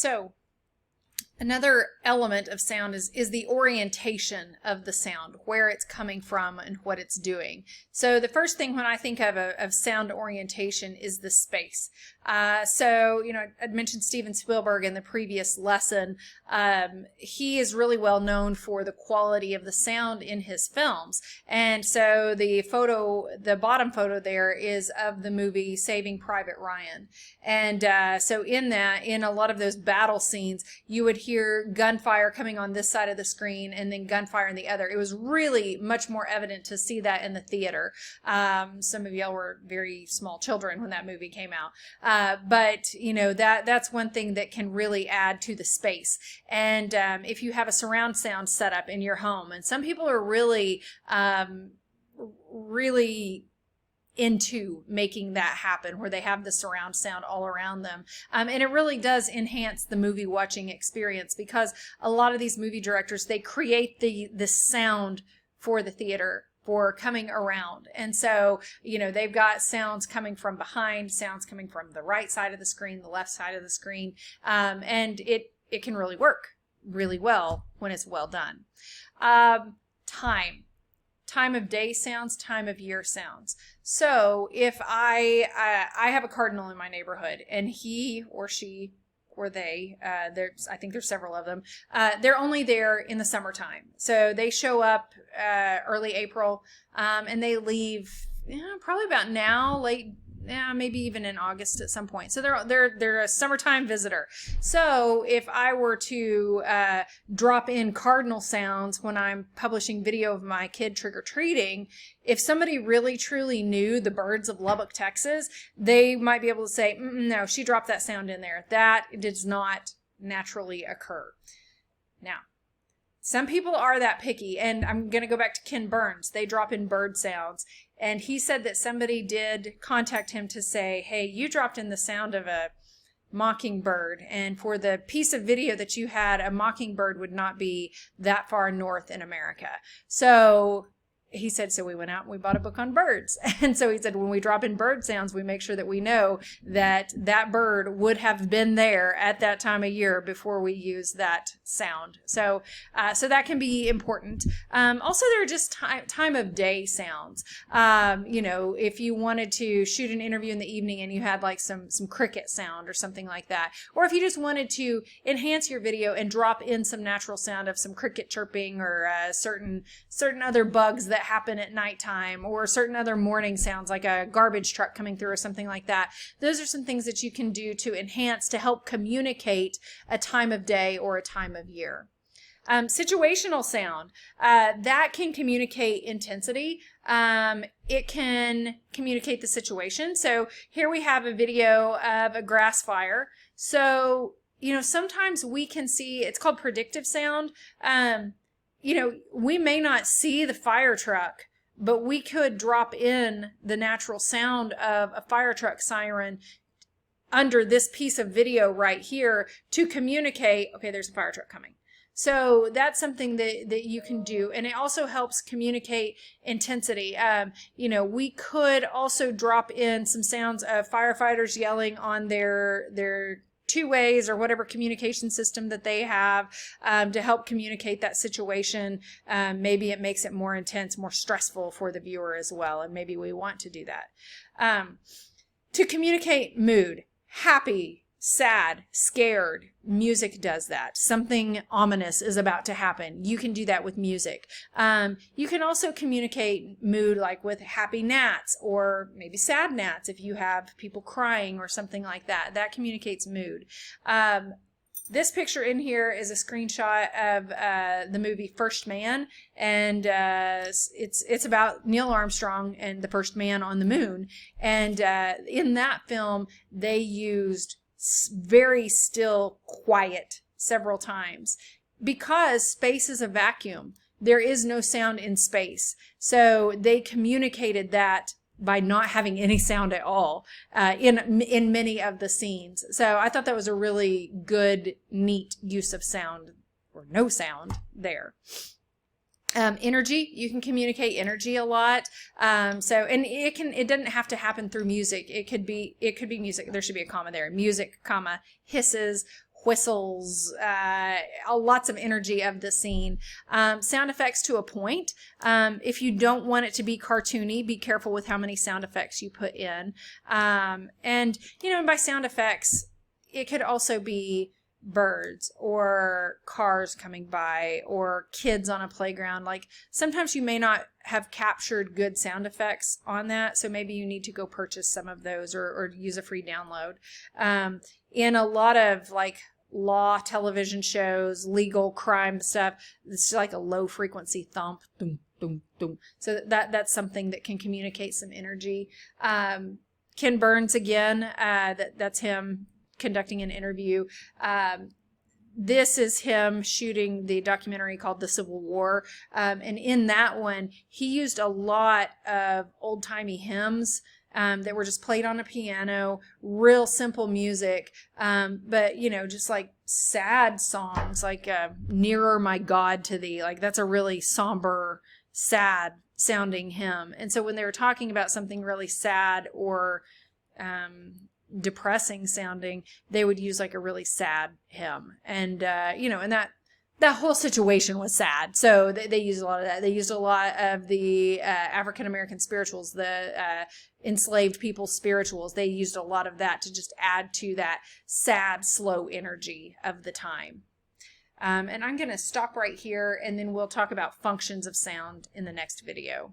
So another element of sound is the orientation of the sound, where it's coming from and what it's doing. So the first thing when I think of sound orientation is the space. So, I'd mentioned Steven Spielberg in the previous lesson. He is really well known for the quality of the sound in his films. And so the bottom photo there is of the movie Saving Private Ryan. And so in a lot of those battle scenes, you would hear gunfire coming on this side of the screen and then gunfire on the other. It was really much more evident to see that in the theater. Some of y'all were very small children when that movie came out. But that's one thing that can really add to the space. And if you have a surround sound set up in your home, and some people are really into making that happen, where they have the surround sound all around them. And it really does enhance the movie watching experience, because a lot of these movie directors, they create the sound for the theater, for coming around. And so, they've got sounds coming from behind, sounds coming from the right side of the screen, the left side of the screen. And it can really work really well when it's well done. Time of day sounds, time of year sounds. So if I have a cardinal in my neighborhood, and he or she or they, I think there's several of them, they're only there in the summertime. So they show up early April, and they leave probably about now, maybe even in August at some point. So they're a summertime visitor. So if I were to drop in cardinal sounds when I'm publishing video of my kid trick-or-treating, if somebody really truly knew the birds of Lubbock, Texas, they might be able to say, no, she dropped that sound in there. That does not naturally occur. Now, some people are that picky, and I'm going to go back to Ken Burns. They drop in bird sounds, and he said that somebody did contact him to say, hey, you dropped in the sound of a mockingbird, and for the piece of video that you had, a mockingbird would not be that far north in America. So he said, so we went out and we bought a book on birds. And so he said, when we drop in bird sounds, we make sure that we know that that bird would have been there at that time of year before we use that sound. So that can be important. Also, there are just time of day sounds. If you wanted to shoot an interview in the evening and you had like some cricket sound or something like that, or if you just wanted to enhance your video and drop in some natural sound of some cricket chirping or certain other bugs that happen at nighttime, or certain other morning sounds like a garbage truck coming through or something like that. Those are some things that you can do to enhance, to help communicate a time of day or a time of year. Situational sound, that can communicate intensity. It can communicate the situation. So here we have a video of a grass fire. So, sometimes we can see, it's called predictive sound. We may not see the fire truck, but we could drop in the natural sound of a fire truck siren under this piece of video right here to communicate, okay, there's a fire truck coming. So that's something that you can do. And it also helps communicate intensity. We could also drop in some sounds of firefighters yelling on their two ways or whatever communication system that they have to help communicate that situation. Maybe it makes it more intense, more stressful for the viewer as well. And maybe we want to do that. To communicate mood, happy, sad, scared, music does that. Something ominous is about to happen. You can do that with music. You can also communicate mood like with happy gnats or maybe sad gnats if you have people crying or something like that. That communicates mood. This picture in here is a screenshot of the movie First Man, and it's about Neil Armstrong and the first man on the moon. And in that film, they used very still, quiet several times because space is a vacuum. There is no sound in space. So they communicated that by not having any sound at all in many of the scenes. So I thought that was a really good, neat use of sound, or no sound there. Energy, you can communicate energy a lot. And it doesn't have to happen through music. It could be music. There should be a comma there. Music, comma, hisses, whistles, lots of energy of the scene. Sound effects to a point. If you don't want it to be cartoony, be careful with how many sound effects you put in. And, you know, by sound effects, it could also be birds or cars coming by or kids on a playground. Like sometimes you may not have captured good sound effects on that, so maybe you need to go purchase some of those or use a free download. In a lot of like law television shows, legal crime stuff, it's like a low frequency thump, boom, boom, boom. So that's something that can communicate some energy. Ken Burns again, that's him conducting an interview. This is him shooting the documentary called The Civil War. And in that one, he used a lot of old-timey hymns that were just played on a piano, real simple music, but, you know, just like sad songs, like Nearer My God to Thee. Like that's a really somber, sad sounding hymn. And so when they were talking about something really sad or depressing sounding, they would use like a really sad hymn. And you know, and that whole situation was sad, so they used a lot of that. They used a lot of the African American spirituals, the enslaved people spirituals. They used a lot of that to just add to that sad, slow energy of the time. And I'm going to stop right here, and then we'll talk about functions of sound in the next video.